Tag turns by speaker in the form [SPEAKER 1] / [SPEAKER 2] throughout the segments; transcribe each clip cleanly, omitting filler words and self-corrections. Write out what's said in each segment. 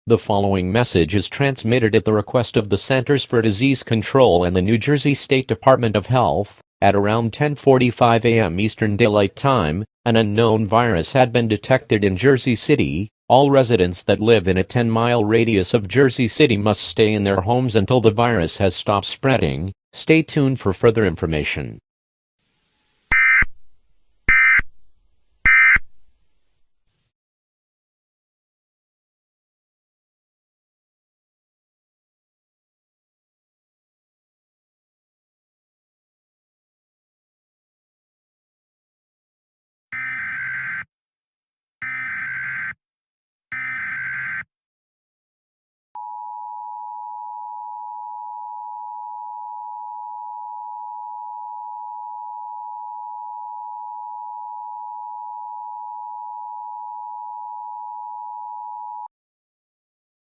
[SPEAKER 1] The following message is transmitted at the request of the Centers for Disease Control and the New Jersey State Department of Health. At around 10:45 a.m. Eastern Daylight Time, an unknown virus had been detected in Jersey City. All residents that live in a 10-mile radius of Jersey City must stay in their homes until the virus has stopped spreading. Stay tuned for further information.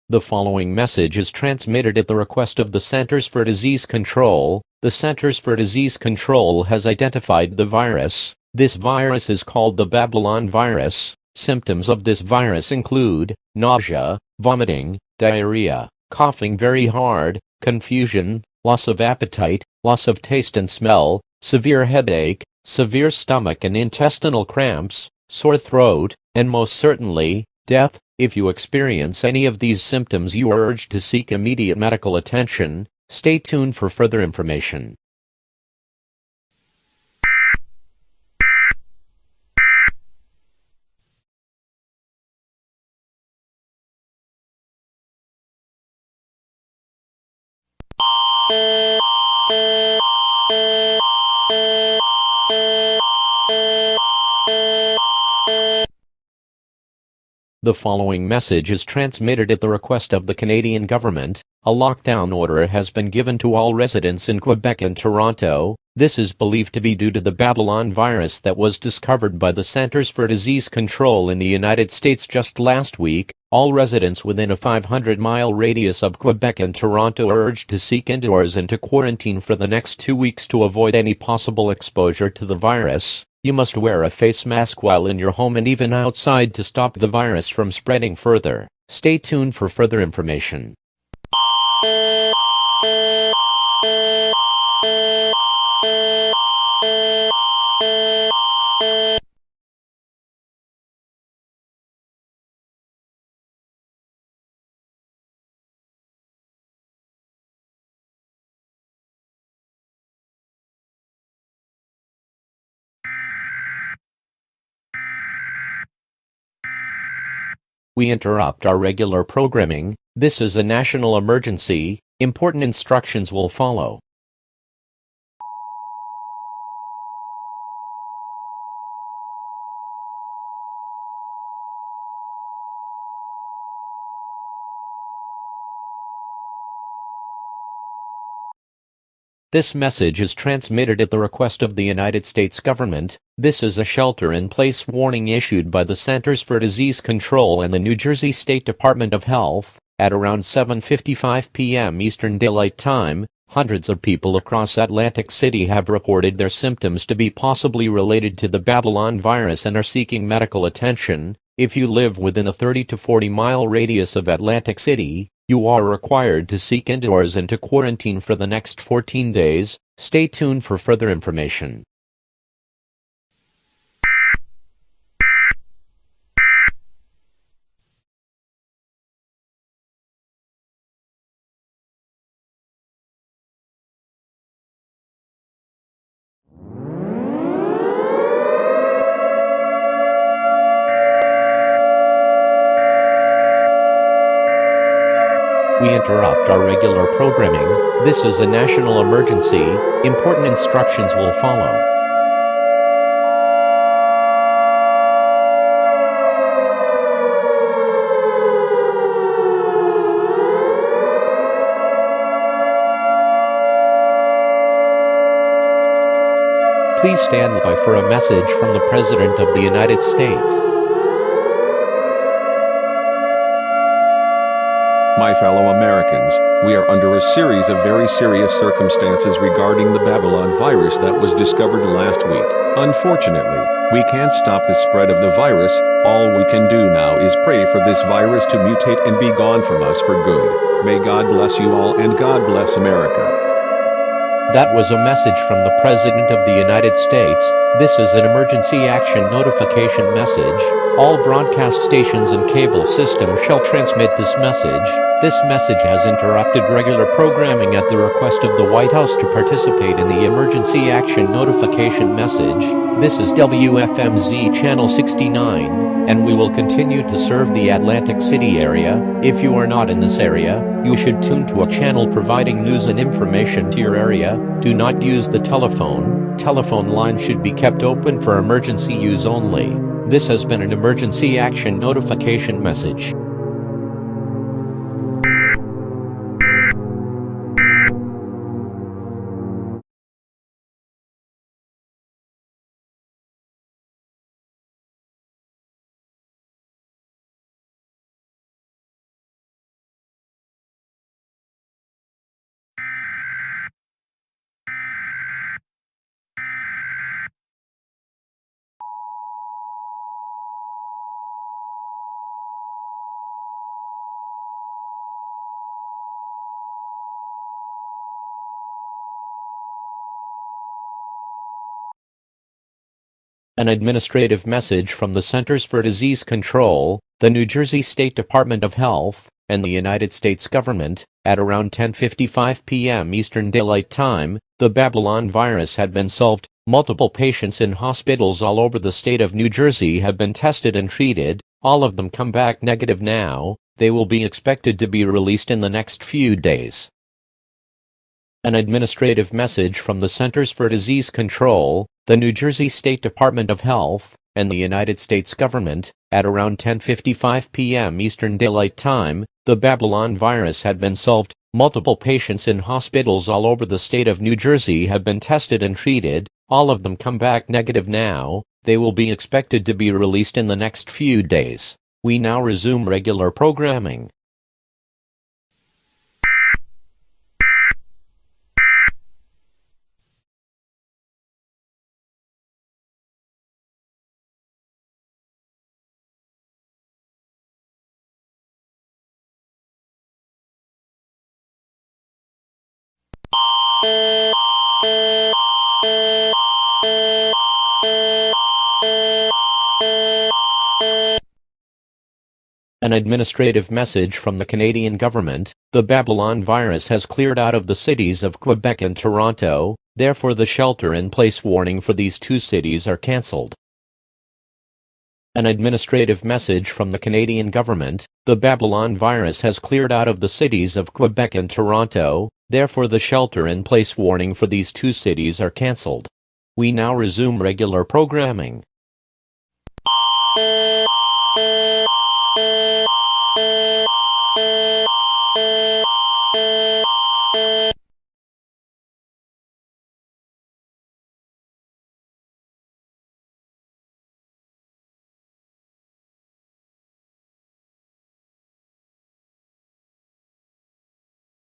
[SPEAKER 1] The following message is transmitted at the request of the Centers for Disease Control. The Centers for Disease Control has identified the virus. This virus is called the Babylon virus. Symptoms of this virus include nausea, vomiting, diarrhea, coughing very hard, confusion, loss of appetite, loss of taste and smell, severe headache, severe stomach and intestinal cramps, sore throat, and most certainly, death. If you experience any of these symptoms, you are urged to seek immediate medical attention. Stay tuned for further information. The following message is transmitted at the request of the Canadian government. A lockdown order has been given to all residents in Quebec and Toronto. This is believed to be due to the Babylon virus that was discovered by the Centers for Disease Control in the United States just last week. All residents within a 500-mile radius of Quebec and Toronto are urged to seek indoors and to quarantine for the next 2 weeks to avoid any possible exposure to the virus. You must wear a face mask while in your home and even outside to stop the virus from spreading further. Stay tuned for further information. We interrupt our regular programming. This is a national emergency. Important instructions will follow. This message is transmitted at the request of the United States government. This is a shelter-in-place warning issued by the Centers for Disease Control and the New Jersey State Department of Health. At around 7:55 p.m. Eastern Daylight Time, hundreds of people across Atlantic City have reported their symptoms to be possibly related to the Babylon virus and are seeking medical attention. If you live within a 30 to 40-mile radius of Atlantic City, you are required to seek indoors and to quarantine for the next 14 days. Stay tuned for further information. We interrupt our regular programming. This is a national emergency. Important instructions will follow. Please stand by for a message from the President of the United States.
[SPEAKER 2] My fellow Americans, we are under a series of very serious circumstances regarding the Babylon virus that was discovered last week. Unfortunately, we can't stop the spread of the virus. All we can do now is pray for this virus to mutate and be gone from us for good. May God bless you all and God bless America.
[SPEAKER 1] That was a message from the President of the United States. This is an emergency action notification message. All broadcast stations and cable systems shall transmit this message. This message has interrupted regular programming at the request of the White House to participate in the emergency action notification message. This is WFMZ Channel 69, and we will continue to serve the Atlantic City area. If you are not in this area, you should tune to a channel providing news and information to your area. Do not use the telephone. Telephone lines should be kept open for emergency use only. This has been an emergency action notification message. An administrative message from the Centers for Disease Control, the New Jersey State Department of Health, and the United States government. At around 10:55 p.m. Eastern Daylight Time, the Babylon virus had been solved. Multiple patients in hospitals all over the state of New Jersey have been tested and treated. All of them come back negative now. They will be expected to be released in the next few days. An administrative message from the Centers for Disease Control, the New Jersey State Department of Health, and the United States government. At around 10:55 p.m. Eastern Daylight Time, the Babylon virus had been solved. Multiple patients in hospitals all over the state of New Jersey have been tested and treated. All of them come back negative now. They will be expected to be released in the next few days. We now resume regular programming. An administrative message from the Canadian government. The Babylon virus has cleared out of the cities of Quebec and Toronto, therefore the shelter-in-place warning for these two cities are cancelled. An administrative message from the Canadian government. The Babylon virus has cleared out of the cities of Quebec and Toronto, therefore the shelter-in-place warning for these two cities are cancelled. We now resume regular programming.